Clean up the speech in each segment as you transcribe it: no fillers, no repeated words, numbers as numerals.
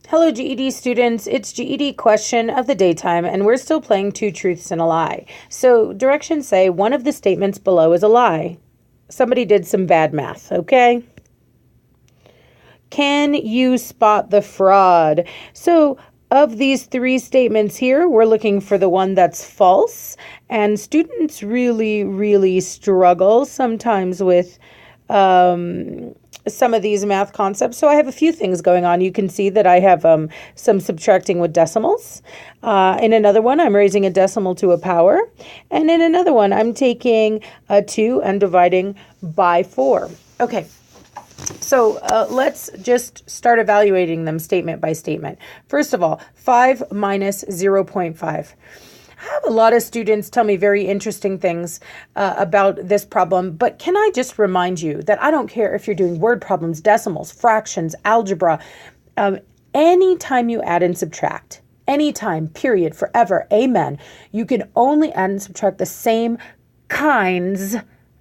Hello, GED students. It's GED question of the daytime, and we're still playing two truths and a lie. So directions say one of the statements below is a lie. Somebody did some bad math, okay? Can you spot the fraud? So of these three statements here, we're looking for the one that's false. And students really struggle sometimes with some of these math concepts. So I have a few things going on. You can see that I have some subtracting with decimals. In another one, I'm raising a decimal to a power. And in another one, I'm taking a 2 and dividing by 4. Okay. So let's just start evaluating them statement by statement. First of all, 5 minus 0.5. I have a lot of students tell me very interesting things about this problem, but can I just remind you that I don't care if you're doing word problems, decimals, fractions, algebra, anytime you add and subtract, anytime, period, forever, amen, you can only add and subtract the same kinds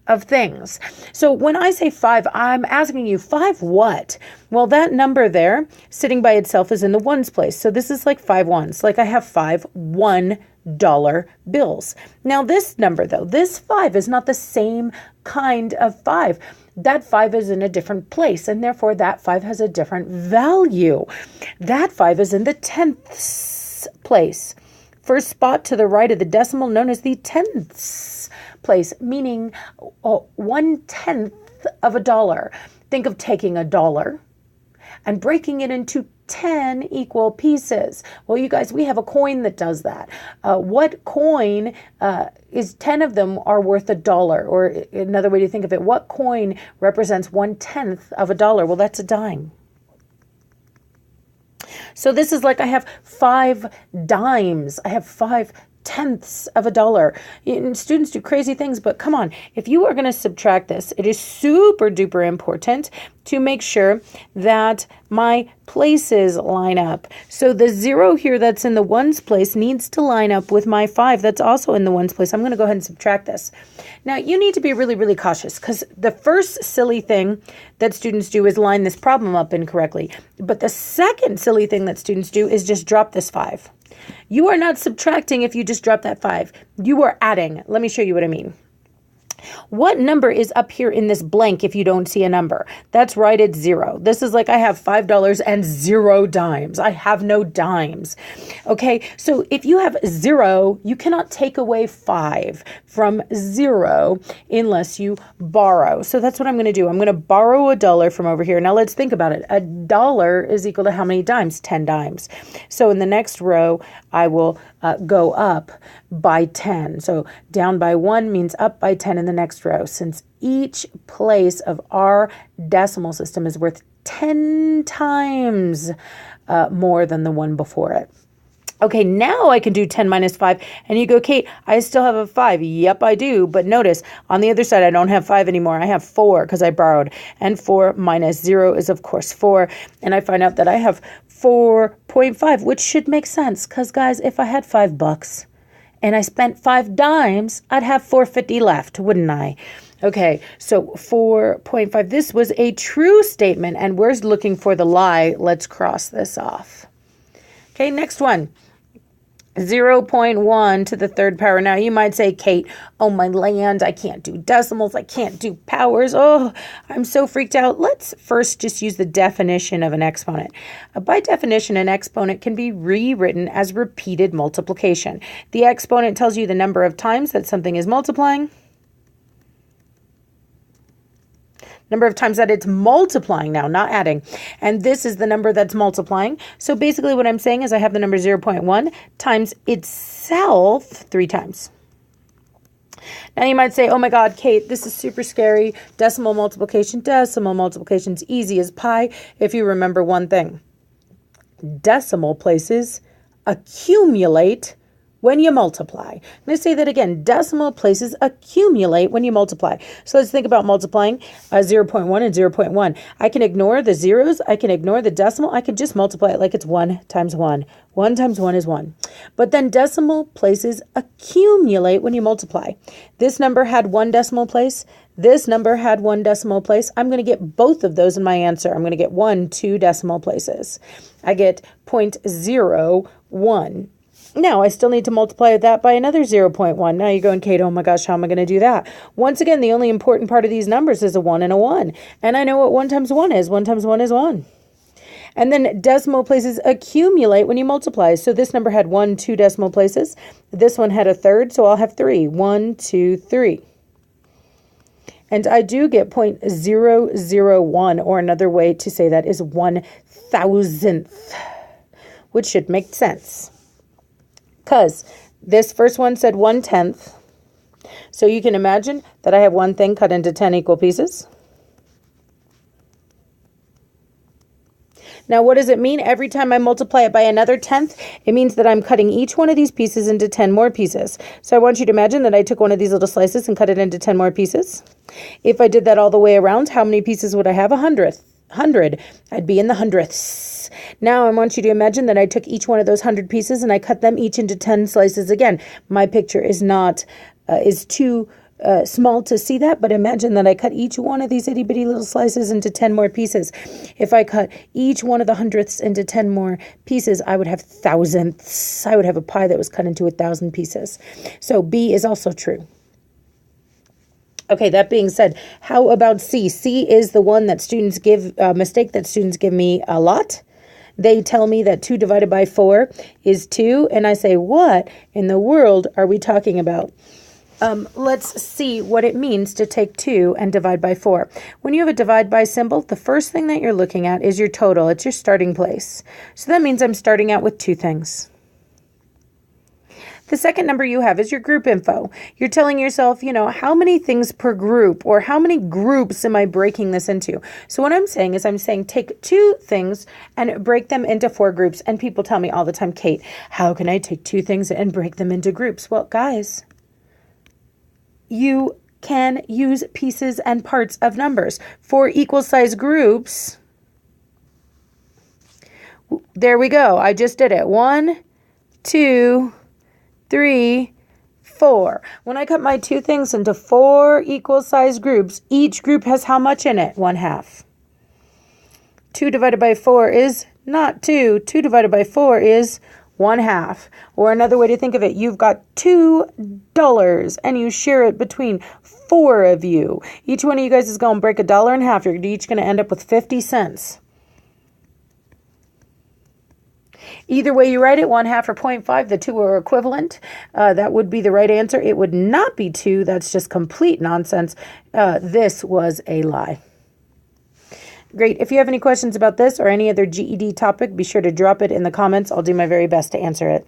of things. So when I say 5, I'm asking you 5 what? Well, that number there sitting by itself is in the ones place. So this is like 5 ones. Like I have 5 $1 bills. Now this number though, this 5 is not the same kind of 5. That 5 is in a different place, and therefore that 5 has a different value. That 5 is in the tenths place. First spot to the right of the decimal known as the tenths place, meaning 1/10 of a dollar. Think of taking a dollar and breaking it into 10 equal pieces. Well, you guys, we have a coin that does that. What coin is 10 of them are worth $1? Or another way to think of it, what coin represents 1/10 of a dollar? Well, that's a dime. So this is like I have 5 dimes. I have 5/10 of a dollar. And students do crazy things, but come on, if you are going to subtract this, it is super duper important to make sure that my places line up. So the 0 here that's in the ones place needs to line up with my 5 that's also in the ones place. I'm going to go ahead and subtract this. Now you need to be really cautious, because the first silly thing that students do is line this problem up incorrectly. But the second silly thing that students do is just drop this 5. You are not subtracting if you just drop that 5. You are adding. Let me show you what I mean. What number is up here in this blank if you don't see a number? That's right, it's 0. This is like I have $5 and 0 dimes. I have no dimes. Okay, so if you have 0, you cannot take away 5 from 0 unless you borrow. So that's what I'm going to do. I'm going to borrow $1 from over here. Now let's think about it. $1 is equal to how many dimes? 10 dimes. So in the next row, I will go up by 10. So down by 1 means up by 10 in the next row, since each place of our decimal system is worth 10 times more than the one before it. Okay, now I can do 10 minus 5. And you go, Kate, I still have a 5. Yep, I do. But notice, on the other side, I don't have 5 anymore. I have 4 because I borrowed. And 4 minus 0 is, of course, 4. And I find out that I have 4.5, which should make sense. Because, guys, if I had $5 and I spent 5 dimes, I'd have $4.50 left, wouldn't I? Okay, so 4.5. This was a true statement, and we're looking for the lie. Let's cross this off. Okay, next one. 0.1 to the third power. Now you might say, Kate, oh my land, I can't do decimals, I can't do powers. Oh, I'm so freaked out. Let's first just use the definition of an exponent. By definition, an exponent can be rewritten as repeated multiplication. The exponent tells you the number of times that something is multiplying, number of times that it's multiplying now, not adding. And this is the number that's multiplying. So basically what I'm saying is I have the number 0.1 times itself 3 times. Now you might say, oh my God, Kate, this is super scary. Decimal multiplication. Decimal multiplication's easy as pie if you remember one thing. Decimal places accumulate when you multiply. I'm going to say that again. Decimal places accumulate when you multiply. So let's think about multiplying 0.1 and 0.1. I can ignore the zeros. I can ignore the decimal. I can just multiply it like it's 1 times 1. 1 times 1 is 1. But then decimal places accumulate when you multiply. This number had 1 decimal place. This number had 1 decimal place. I'm going to get both of those in my answer. I'm going to get 2 decimal places. I get 0.01. Now, I still need to multiply that by another 0.1. Now you're going, Kate, oh my gosh, how am I going to do that? Once again, the only important part of these numbers is a 1 and a 1. And I know what 1 times 1 is. 1 times 1 is 1. And then decimal places accumulate when you multiply. So this number had 2 decimal places. This one had a third, so I'll have 3. 1, 2, 3. And I do get 0.001, or another way to say that is 1,000th, which should make sense. Because this first one said 1/10. So you can imagine that I have one thing cut into 10 equal pieces. Now, what does it mean? Every time I multiply it by another 10th, it means that I'm cutting each one of these pieces into 10 more pieces. So I want you to imagine that I took one of these little slices and cut it into 10 more pieces. If I did that all the way around, how many pieces would I have? 100. I'd be in the hundredths. Now I want you to imagine that I took each one of those 100 pieces and I cut them each into 10 slices again. My picture is too small to see that, but imagine that I cut each one of these itty bitty little slices into 10 more pieces. If I cut each one of the hundredths into 10 more pieces, I would have thousandths. I would have a pie that was cut into 1,000 pieces. So B is also true. Okay, that being said, how about C? C is the one that students give, mistake that students give me a lot. They tell me that 2 divided by 4 is 2, and I say, what in the world are we talking about? Let's see what it means to take 2 and divide by 4. When you have a divide by symbol, the first thing that you're looking at is your total. It's your starting place. So that means I'm starting out with 2 things. The second number you have is your group info. You're telling yourself, how many things per group, or how many groups am I breaking this into? So what I'm saying is take 2 things and break them into 4 groups. And people tell me all the time, Kate, how can I take 2 things and break them into groups? Well, guys, you can use pieces and parts of numbers. 4 equal size groups. There we go. I just did it. 1, 2, 3, 4. When I cut my 2 things into 4 equal size groups, each group has how much in it? 1/2. 2 divided by 4 is not 2. 2 divided by 4 is 1/2. Or another way to think of it, you've got $2 and you share it between 4 of you. Each one of you guys is going to break $1 in half. You're each going to end up with 50 cents. Either way you write it, 1/2 or 0.5, the two are equivalent. That would be the right answer. It would not be 2. That's just complete nonsense. This was a lie. Great. If you have any questions about this or any other GED topic, be sure to drop it in the comments. I'll do my very best to answer it.